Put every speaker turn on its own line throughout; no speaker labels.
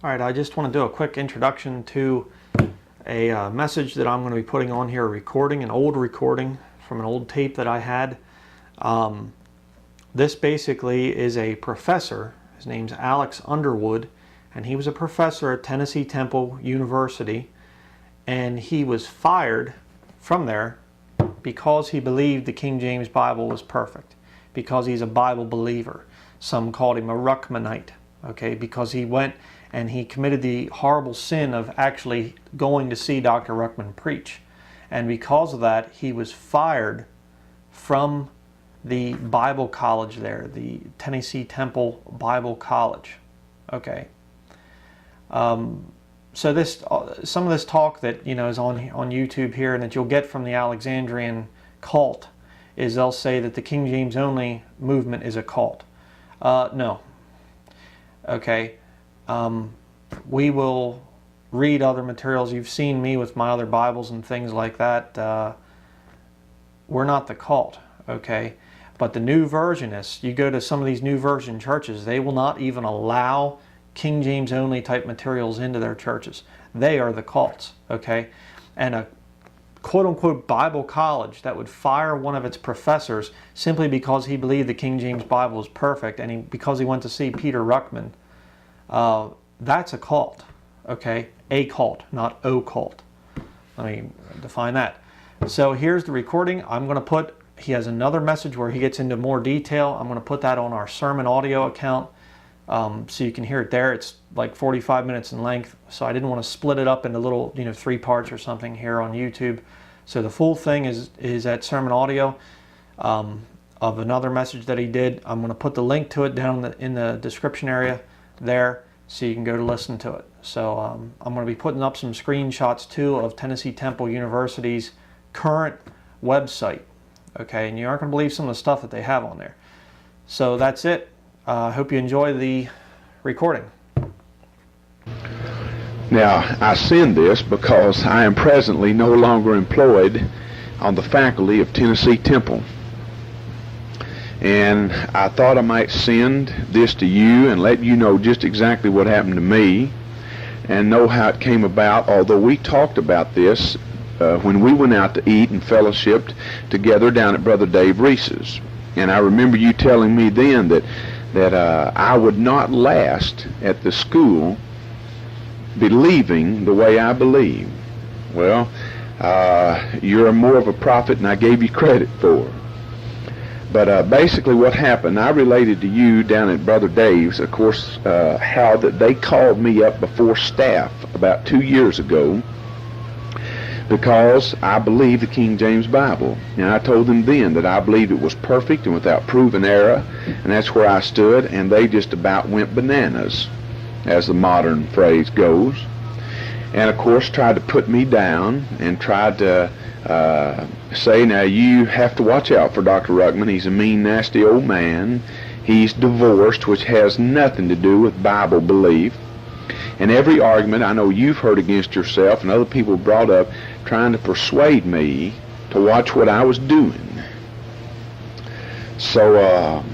All right, I just want to do a quick introduction to a message that I'm going to be putting on here, an old recording from an old tape that I had. This basically is a professor. His name's Alex Underwood, and he was a professor at Tennessee Temple University, and he was fired from there because he believed the King James Bible was perfect, because he's a Bible believer. Some called him a Ruckmanite, okay, because he went and he committed the horrible sin of actually going to see Dr. Ruckman preach. And because of that, he was fired from the Bible college there, the Tennessee Temple Bible College. Okay. So this, some of this talk that is on YouTube here, and that you'll get from the Alexandrian cult, is they'll say that the King James only movement is a cult. No. Okay. We will read other materials. You've seen me with my other Bibles and things like that. We're not the cult, okay? But the new versionists, you go to some of these new version churches, they will not even allow King James only type materials into their churches. They are the cults, okay? And a quote-unquote Bible college that would fire one of its professors simply because he believed the King James Bible was perfect, and because he went to see Peter Ruckman, that's a cult, okay? A cult, not occult. Let me define that. So here's the recording. He has another message where he gets into more detail. I'm going to put that on our sermon audio account so you can hear it there. It's like 45 minutes in length, so I didn't want to split it up into little, 3 parts or something here on YouTube. So the full thing is at sermon audio of another message that he did. I'm going to put the link to it down in the description area there, so you can go to listen to it. So I'm going to be putting up some screenshots too of Tennessee Temple University's current website. Okay, and you aren't going to believe some of the stuff that they have on there. So that's it. I hope you enjoy the recording.
Now, I send this because I am presently no longer employed on the faculty of Tennessee Temple. And I thought I might send this to you and let you know just exactly what happened to me and know how it came about, although we talked about this when we went out to eat and fellowshipped together down at Brother Dave Reese's. And I remember you telling me then that I would not last at the school believing the way I believe. Well, you're more of a prophet than I gave you credit for. But basically what happened, I related to you down at Brother Dave's, of course, how that they called me up before staff about 2 years ago because I believed the King James Bible. And I told them then that I believed it was perfect and without proven error, and that's where I stood, and they just about went bananas, as the modern phrase goes. And of course tried to put me down and tried to say, now you have to watch out for Dr. Ruckman. He's a mean, nasty old man. He's divorced, which has nothing to do with Bible belief. And every argument I know you've heard against yourself and other people brought up trying to persuade me to watch what I was doing. So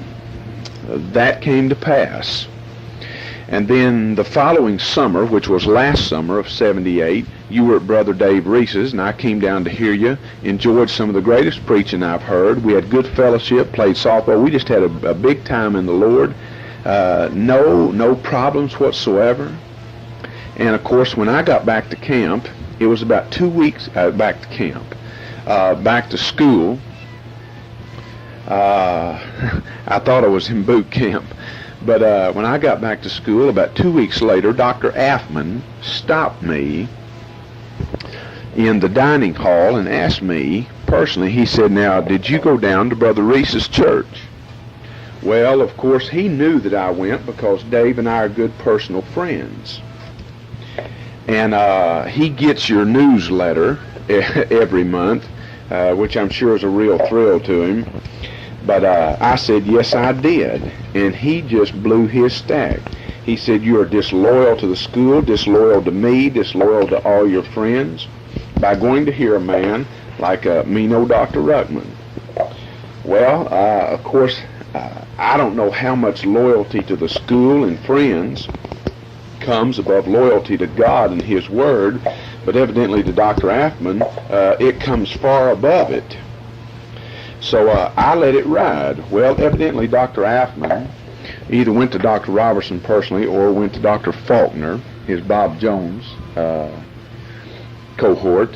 that came to pass. And then the following summer, which was last summer of '78, you were at Brother Dave Reese's, and I came down to hear you, enjoyed some of the greatest preaching I've heard. We had good fellowship, played softball. We just had a big time in the Lord. No problems whatsoever. And of course, when I got back to camp, it was about 2 weeks back to camp, back to school. I thought I was in boot camp. But when I got back to school, about 2 weeks later, Dr. Affman stopped me in the dining hall and asked me personally, he said, now, did you go down to Brother Reese's church? Well, of course, he knew that I went because Dave and I are good personal friends. And he gets your newsletter every month, which I'm sure is a real thrill to him. But I said, yes, I did. And he just blew his stack. He said, you are disloyal to the school, disloyal to me, disloyal to all your friends by going to hear a man like me, no Dr. Ruckman. Well, of course, I don't know how much loyalty to the school and friends comes above loyalty to God and His Word, but evidently to Dr. Affman, it comes far above it. So I let it ride. Well, evidently Dr. Affman either went to Dr. Robertson personally or went to Dr. Faulkner, his Bob Jones cohort,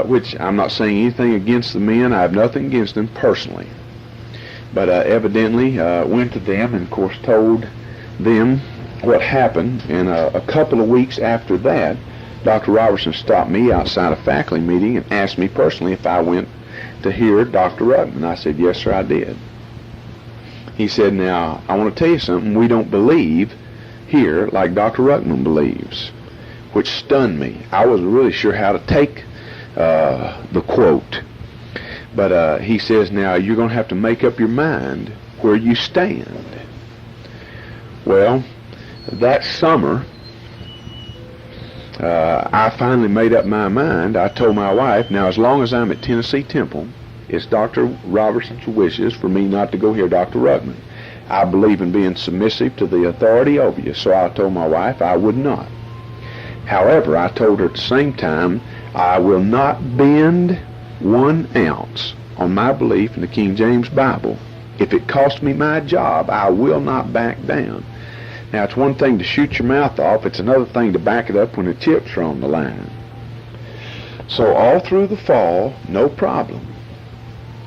which I'm not saying anything against the men. I have nothing against them personally. But evidently went to them and, of course, told them what happened. And a couple of weeks after that, Dr. Robertson stopped me outside a faculty meeting and asked me personally if I went to hear Dr. Ruckman. I said, yes, sir, I did. He said, now, I want to tell you something. We don't believe here like Dr. Ruckman believes, which stunned me. I wasn't really sure how to take the quote. But he says, now, you're going to have to make up your mind where you stand. Well, that summer, I finally made up my mind. I told my wife, now, as long as I'm at Tennessee Temple, it's Dr. Robertson's wishes for me not to go hear Dr. Ruckman. I believe in being submissive to the authority over you, so I told my wife I would not. However, I told her at the same time, I will not bend 1 ounce on my belief in the King James Bible. If it costs me my job, I will not back down. Now, it's one thing to shoot your mouth off. It's another thing to back it up when the chips are on the line. So all through the fall, no problem.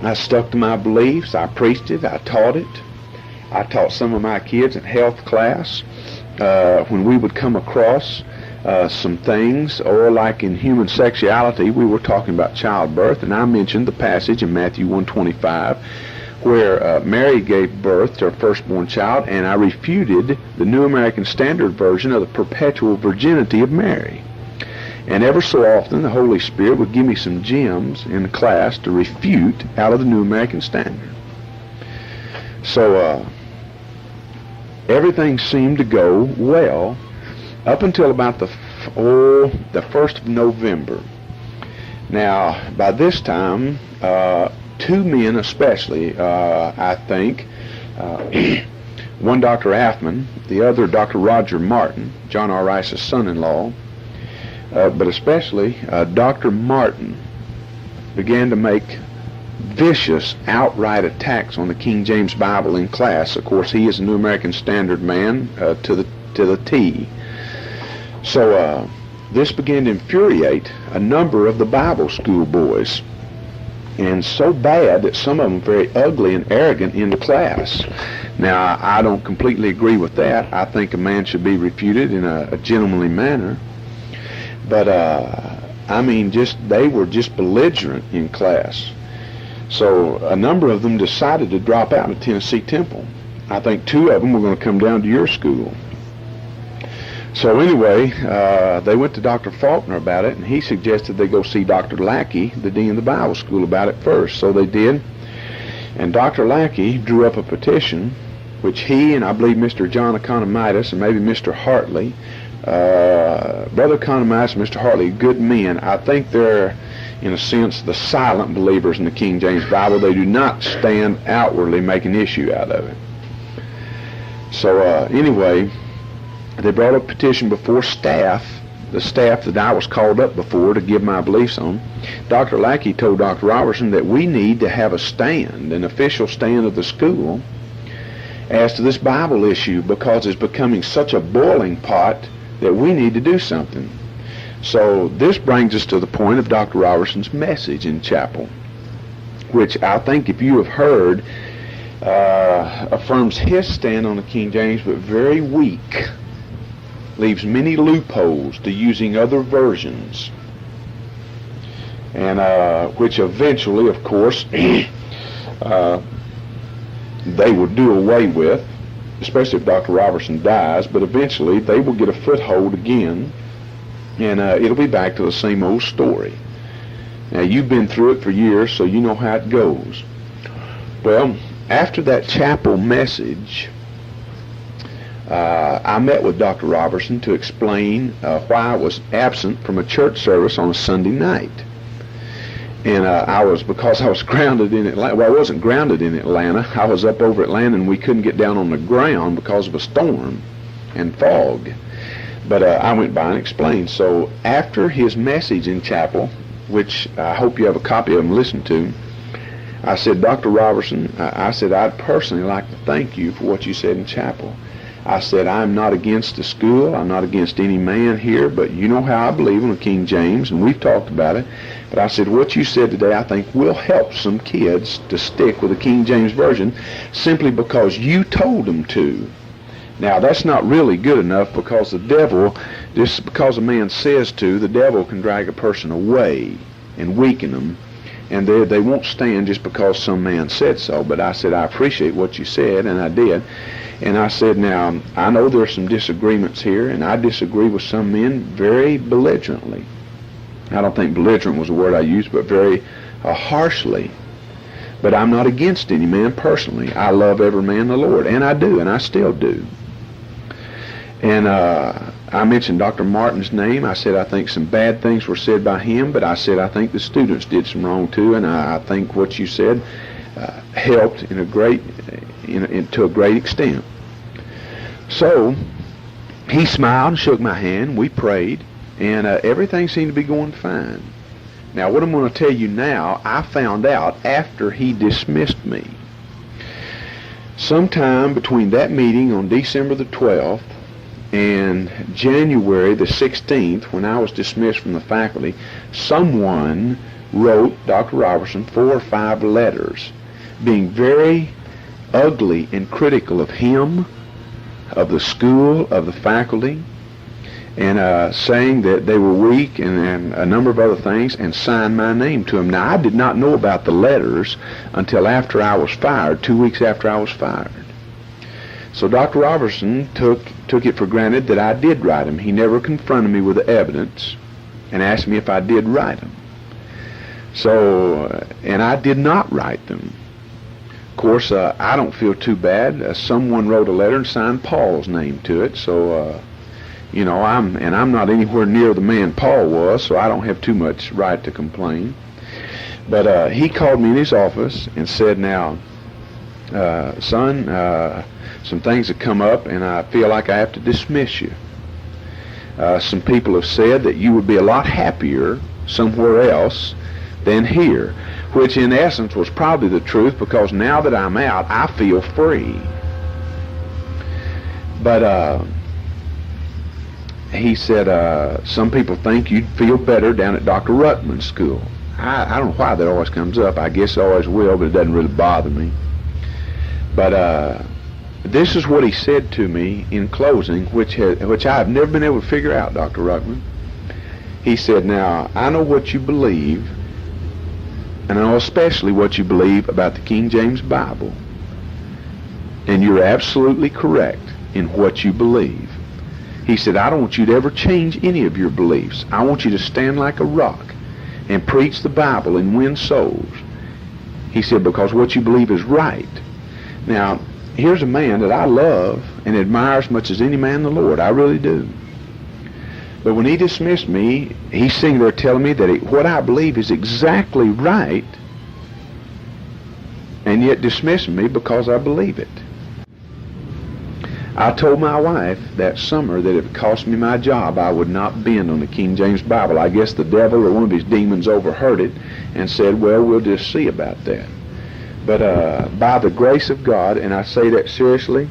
I stuck to my beliefs. I preached it. I taught it. I taught some of my kids in health class when we would come across some things, or like in human sexuality, we were talking about childbirth, and I mentioned the passage in Matthew 1:25 where Mary gave birth to her firstborn child, and I refuted the New American Standard Version of the perpetual virginity of Mary. And ever so often, the Holy Spirit would give me some gems in the class to refute out of the New American Standard. So everything seemed to go well up until about the 1st of November. Now, by this time, 2 men especially, I think, one Dr. Affman, the other Dr. Roger Martin, John R. Rice's son-in-law, but especially Dr. Martin began to make vicious, outright attacks on the King James Bible in class. Of course, he is a New American Standard man to the T. So this began to infuriate a number of the Bible school boys, and so bad that some of them very ugly and arrogant in the class. Now, I don't completely agree with that. I think a man should be refuted in a gentlemanly manner. But, I mean, they were just belligerent in class. So a number of them decided to drop out of Tennessee Temple. I think 2 of them were going to come down to your school. So anyway, they went to Dr. Faulkner about it, and he suggested they go see Dr. Lackey, the dean of the Bible school, about it first. So they did. And Dr. Lackey drew up a petition, which he and I believe Mr. John Economitis and maybe Mr. Hartley, Brother Economitis and Mr. Hartley, good men. I think they're, in a sense, the silent believers in the King James Bible. They do not stand outwardly, make an issue out of it. So anyway, they brought a petition before staff, the staff that I was called up before to give my beliefs on. Dr. Lackey told Dr. Robertson that we need to have a stand, an official stand of the school, as to this Bible issue, because it's becoming such a boiling pot that we need to do something. So this brings us to the point of Dr. Robertson's message in chapel, which I think, if you have heard, affirms his stand on the King James, but very weak, leaves many loopholes to using other versions, and which eventually, of course, they will do away with, especially if Dr. Robertson dies, but eventually they will get a foothold again, and it'll be back to the same old story. Now, you've been through it for years, so you know how it goes. Well, after that chapel message, I met with Dr. Robertson to explain why I was absent from a church service on a Sunday night. And because I was grounded in Atlanta. Well, I wasn't grounded in Atlanta. I was up over Atlanta, and we couldn't get down on the ground because of a storm and fog. But I went by and explained. So after his message in chapel, which I hope you have a copy of and listen to, I said, Dr. Robertson, I said, I'd personally like to thank you for what you said in chapel. I said, I'm not against the school. I'm not against any man here, but you know how I believe in the King James, and we've talked about it. But I said, what you said today, I think will help some kids to stick with the King James Version simply because you told them to. Now, that's not really good enough, because the devil, just because a man says to, the devil can drag a person away and weaken them, and they won't stand just because some man said so. But I said, I appreciate what you said, and I did. And I said, now, I know there's some disagreements here, and I disagree with some men very belligerently. I don't think belligerent was the word I used, but very harshly. But I'm not against any man personally. I love every man in the Lord, and I do, and I still do. And I mentioned Dr. Martin's name. I said I think some bad things were said by him, but I said I think the students did some wrong too, and I think what you said helped in a great, to a great extent. So he smiled and shook my hand. We prayed, and everything seemed to be going fine. Now, what I'm going to tell you now, I found out after he dismissed me. Sometime between that meeting on December the 12th and January the 16th, when I was dismissed from the faculty, someone wrote Dr. Robertson 4 or 5 letters being very ugly and critical of him, of the school, of the faculty, and saying that they were weak and a number of other things, and signed my name to them. Now, I did not know about the letters until after I was fired, 2 weeks after I was fired. So Dr. Robertson took it for granted that I did write them. He never confronted me with the evidence and asked me if I did write them. So, and I did not write them. Of course, I don't feel too bad. Someone wrote a letter and signed Paul's name to it. So, you know, I'm not anywhere near the man Paul was, so I don't have too much right to complain. But he called me in his office and said, now, son, some things have come up, and I feel like I have to dismiss you. Some people have said that you would be a lot happier somewhere else than here, which in essence was probably the truth, because now that I'm out, I feel free. But he said, some people think you'd feel better down at Dr. Ruttman's school. I don't know why that always comes up. I guess it always will, but it doesn't really bother me. But this is what he said to me in closing, which I have never been able to figure out, Dr. Ruttman. He said, now, I know what you believe, and I know especially what you believe about the King James Bible. And you're absolutely correct in what you believe. He said, I don't want you to ever change any of your beliefs. I want you to stand like a rock and preach the Bible and win souls. He said, because what you believe is right. Now, here's a man that I love and admire as much as any man in the Lord. I really do. But when he dismissed me, he's sitting there telling me that what I believe is exactly right, and yet dismissing me because I believe it. I told my wife that summer that if it cost me my job, I would not bend on the King James Bible. I guess the devil or one of his demons overheard it and said, well, we'll just see about that. But by the grace of God, and I say that seriously,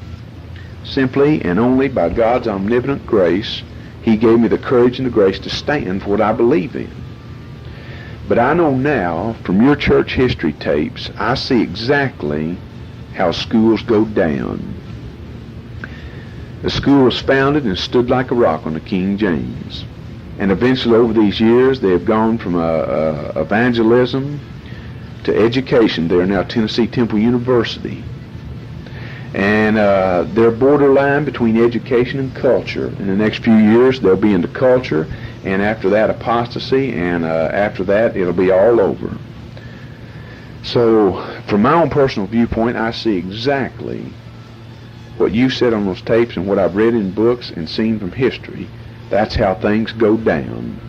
simply and only by God's omnipotent grace, he gave me the courage and the grace to stand for what I believe in. But I know now, from your church history tapes, I see exactly how schools go down. The school was founded and stood like a rock on the King James. And eventually over these years, they have gone from evangelism to education. They are now Tennessee Temple University. And they're borderline between education and culture. In the next few years, they'll be into culture, and after that, apostasy, and after that, it'll be all over. So, from my own personal viewpoint, I see exactly what you said on those tapes and what I've read in books and seen from history. That's how things go down.